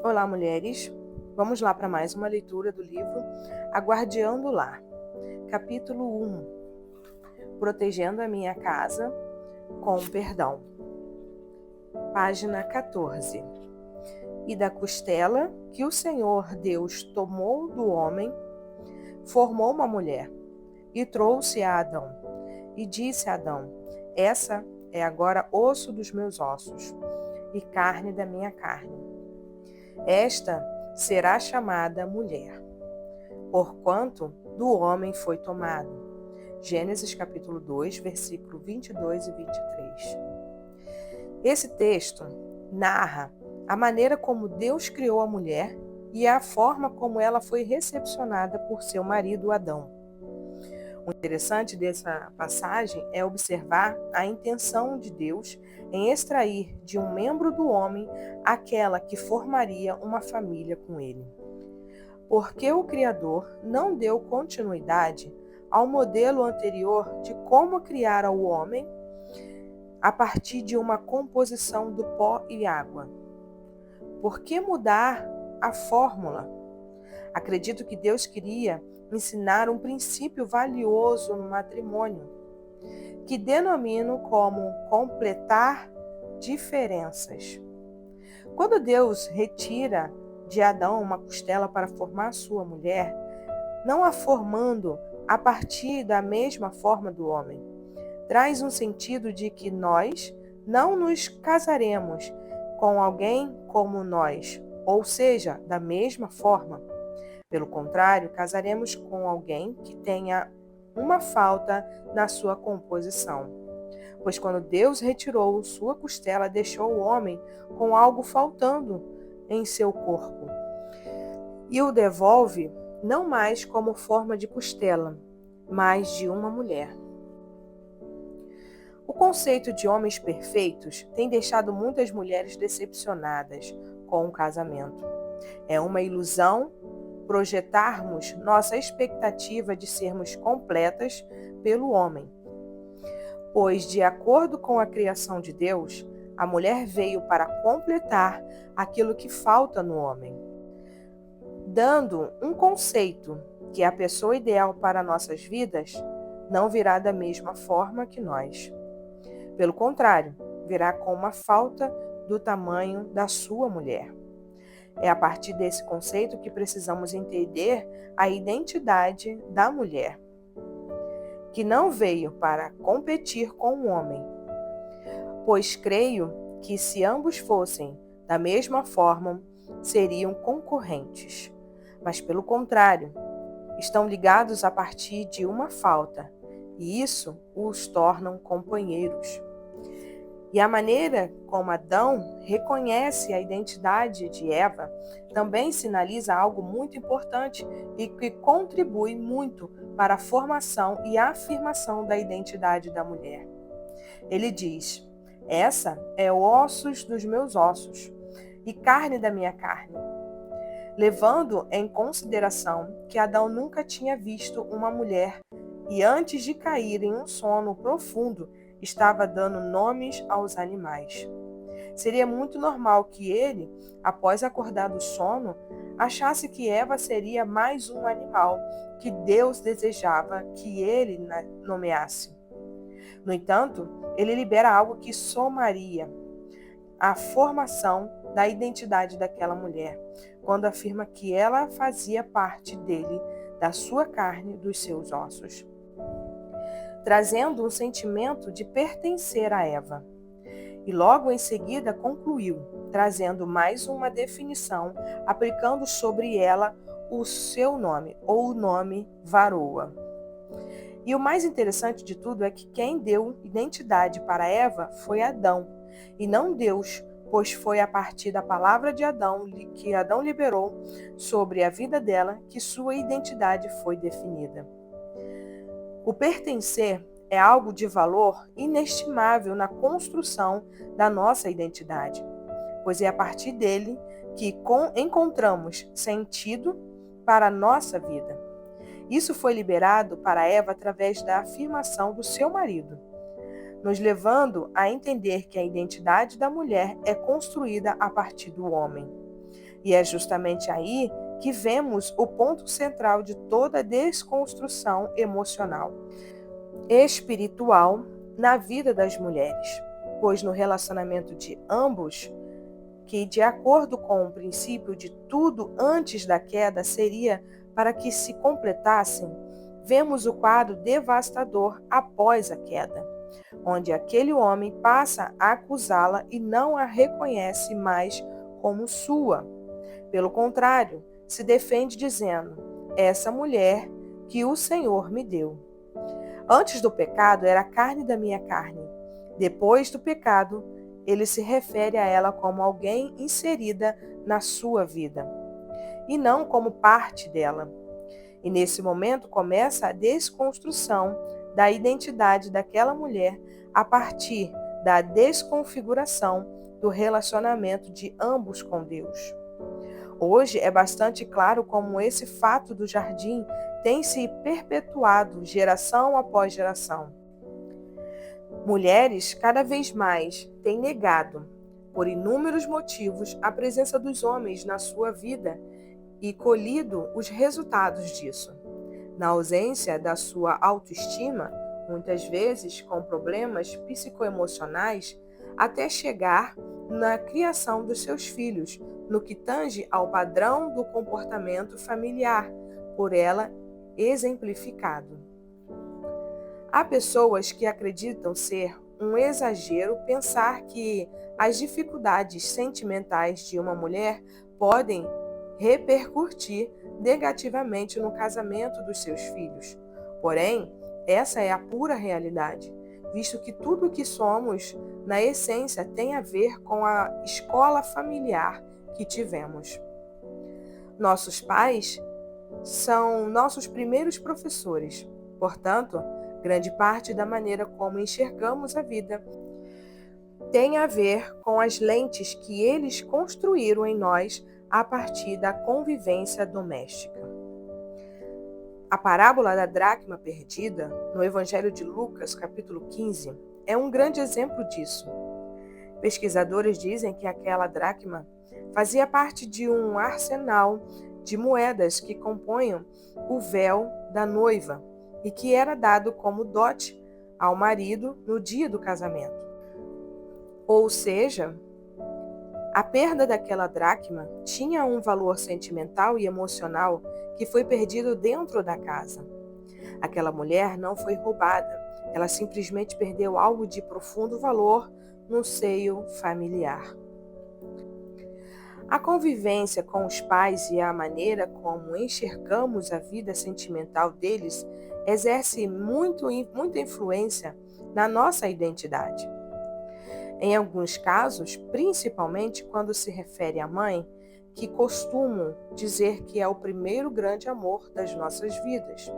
Olá, mulheres. Vamos lá para mais uma leitura do livro A Guardiã do Lar. Capítulo 1. Protegendo a minha casa com perdão. Página 14. E da costela que o Senhor Deus tomou do homem, formou uma mulher e trouxe a Adão. E disse a Adão: Essa é agora osso dos meus ossos e carne da minha carne. Esta será chamada mulher, porquanto do homem foi tomado. Gênesis capítulo 2, versículo 22 e 23. Esse texto narra a maneira como Deus criou a mulher e a forma como ela foi recepcionada por seu marido Adão. O interessante dessa passagem é observar a intenção de Deus em extrair de um membro do homem aquela que formaria uma família com ele. Porque o Criador não deu continuidade ao modelo anterior de como criar o homem a partir de uma composição do pó e água. Por que mudar a fórmula? Acredito que Deus queria ensinar um princípio valioso no matrimônio, que denomino como completar diferenças. Quando Deus retira de Adão uma costela para formar sua mulher, não a formando a partir da mesma forma do homem, traz um sentido de que nós não nos casaremos com alguém como nós, ou seja, da mesma forma. Pelo contrário, casaremos com alguém que tenha uma falta na sua composição. Pois quando Deus retirou sua costela, deixou o homem com algo faltando em seu corpo. E o devolve não mais como forma de costela, mas de uma mulher. O conceito de homens perfeitos tem deixado muitas mulheres decepcionadas com o casamento. É uma ilusão projetarmos nossa expectativa de sermos completas pelo homem. Pois, de acordo com a criação de Deus, a mulher veio para completar aquilo que falta no homem, dando um conceito que a pessoa ideal para nossas vidas não virá da mesma forma que nós. Pelo contrário, virá com uma falta do tamanho da sua mulher. É a partir desse conceito que precisamos entender a identidade da mulher, que não veio para competir com o homem, pois creio que se ambos fossem da mesma forma, seriam concorrentes, mas pelo contrário, estão ligados a partir de uma falta, e isso os torna companheiros. E a maneira como Adão reconhece a identidade de Eva também sinaliza algo muito importante e que contribui muito para a formação e a afirmação da identidade da mulher. Ele diz: Essa é ossos dos meus ossos e carne da minha carne, levando em consideração que Adão nunca tinha visto uma mulher e antes de cair em um sono profundo, estava dando nomes aos animais. Seria muito normal que ele, após acordar do sono, achasse que Eva seria mais um animal que Deus desejava que ele nomeasse. No entanto, ele libera algo que somaria a formação da identidade daquela mulher, quando afirma que ela fazia parte dele, da sua carne, dos seus ossos, trazendo um sentimento de pertencer a Eva. E logo em seguida concluiu, trazendo mais uma definição, aplicando sobre ela o seu nome, ou o nome varoa. E o mais interessante de tudo é que quem deu identidade para Eva foi Adão, e não Deus, pois foi a partir da palavra de Adão, que Adão liberou sobre a vida dela, que sua identidade foi definida. O pertencer é algo de valor inestimável na construção da nossa identidade, pois é a partir dele que encontramos sentido para a nossa vida. Isso foi liberado para Eva através da afirmação do seu marido, nos levando a entender que a identidade da mulher é construída a partir do homem. E é justamente aí que vemos o ponto central de toda a desconstrução emocional, espiritual na vida das mulheres, pois no relacionamento de ambos, que de acordo com o princípio de tudo antes da queda seria para que se completassem, vemos o quadro devastador após a queda, onde aquele homem passa a acusá-la e não a reconhece mais como sua. Pelo contrário, se defende dizendo: essa mulher que o Senhor me deu. Antes do pecado era carne da minha carne. Depois do pecado, ele se refere a ela como alguém inserida na sua vida, e não como parte dela. E nesse momento começa a desconstrução da identidade daquela mulher a partir da desconfiguração do relacionamento de ambos com Deus. Hoje é bastante claro como esse fato do jardim tem se perpetuado geração após geração. Mulheres cada vez mais têm negado, por inúmeros motivos, a presença dos homens na sua vida e colhido os resultados disso. Na ausência da sua autoestima, muitas vezes com problemas psicoemocionais, até chegar na criação dos seus filhos, no que tange ao padrão do comportamento familiar, por ela exemplificado. Há pessoas que acreditam ser um exagero pensar que as dificuldades sentimentais de uma mulher podem repercutir negativamente no casamento dos seus filhos. Porém, essa é a pura realidade, visto que tudo o que somos, na essência, tem a ver com a escola familiar que tivemos. Nossos pais são nossos primeiros professores, portanto, grande parte da maneira como enxergamos a vida tem a ver com as lentes que eles construíram em nós a partir da convivência doméstica. A parábola da dracma perdida, no Evangelho de Lucas, capítulo 15, é um grande exemplo disso. Pesquisadores dizem que aquela dracma fazia parte de um arsenal de moedas que compunham o véu da noiva e que era dado como dote ao marido no dia do casamento. Ou seja, a perda daquela dracma tinha um valor sentimental e emocional que foi perdido dentro da casa. Aquela mulher não foi roubada, ela simplesmente perdeu algo de profundo valor no seio familiar. A convivência com os pais e a maneira como enxergamos a vida sentimental deles exerce muita influência na nossa identidade. Em alguns casos, principalmente quando se refere à mãe, que costumam dizer que é o primeiro grande amor das nossas vidas.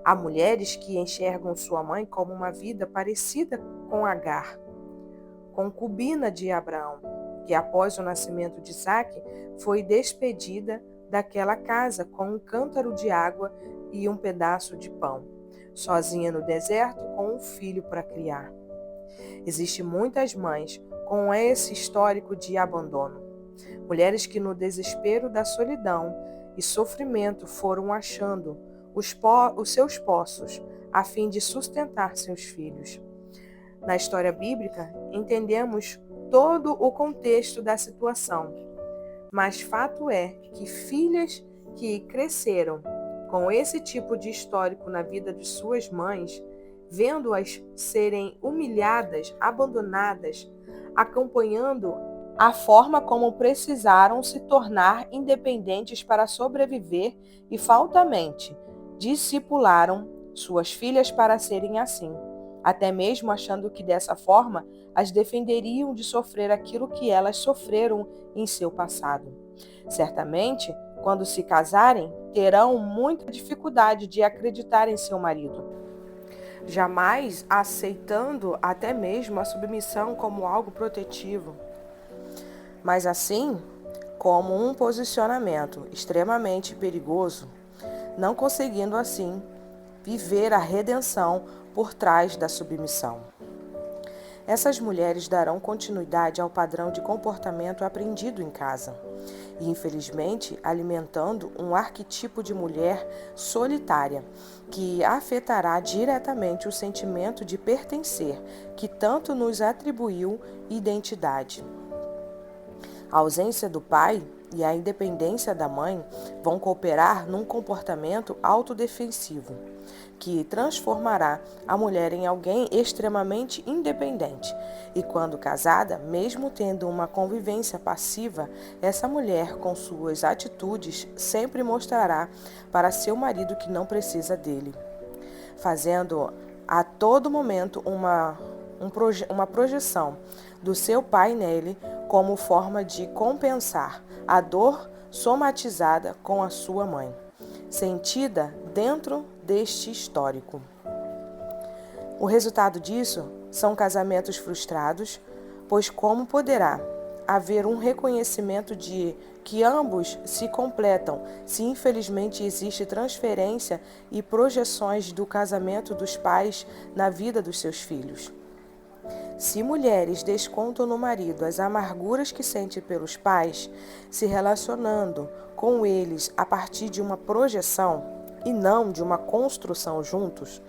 Há mulheres que enxergam sua mãe como uma vida parecida com Agar, concubina de Abraão, que após o nascimento de Isaque foi despedida daquela casa com um cântaro de água e um pedaço de pão, sozinha no deserto com um filho para criar. Existem muitas mães com esse histórico de abandono. Mulheres que no desespero da solidão e sofrimento foram achando os seus poços a fim de sustentar seus filhos. Na história bíblica, entendemos todo o contexto da situação, mas fato é que filhas que cresceram com esse tipo de histórico na vida de suas mães, vendo-as serem humilhadas, abandonadas, acompanhando a forma como precisaram se tornar independentes para sobreviver e faltamente discipularam suas filhas para serem assim, até mesmo achando que dessa forma as defenderiam de sofrer aquilo que elas sofreram em seu passado. Certamente, quando se casarem, terão muita dificuldade de acreditar em seu marido, jamais aceitando até mesmo a submissão como algo protetivo, mas assim como um posicionamento extremamente perigoso, não conseguindo assim viver a redenção por trás da submissão. Essas mulheres darão continuidade ao padrão de comportamento aprendido em casa. e, infelizmente, alimentando um arquétipo de mulher solitária, que afetará diretamente o sentimento de pertencer, que tanto nos atribuiu identidade. A ausência do pai e a independência da mãe vão cooperar num comportamento autodefensivo, que transformará a mulher em alguém extremamente independente. E quando casada, mesmo tendo uma convivência passiva, essa mulher, com suas atitudes, sempre mostrará para seu marido que não precisa dele, fazendo a todo momento uma projeção do seu pai nele como forma de compensar a dor somatizada com a sua mãe, sentida dentro deste histórico. O resultado disso são casamentos frustrados, pois como poderá haver um reconhecimento de que ambos se completam se infelizmente existe transferência e projeções do casamento dos pais na vida dos seus filhos? Se mulheres descontam no marido as amarguras que sente pelos pais, se relacionando com eles a partir de uma projeção e não de uma construção juntos,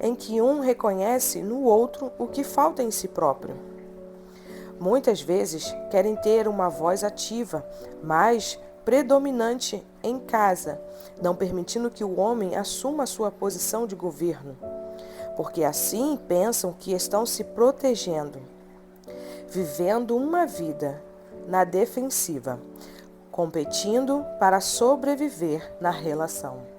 em que um reconhece no outro o que falta em si próprio. Muitas vezes querem ter uma voz ativa, mas predominante em casa, não permitindo que o homem assuma a sua posição de governo, porque assim pensam que estão se protegendo, vivendo uma vida na defensiva, competindo para sobreviver na relação.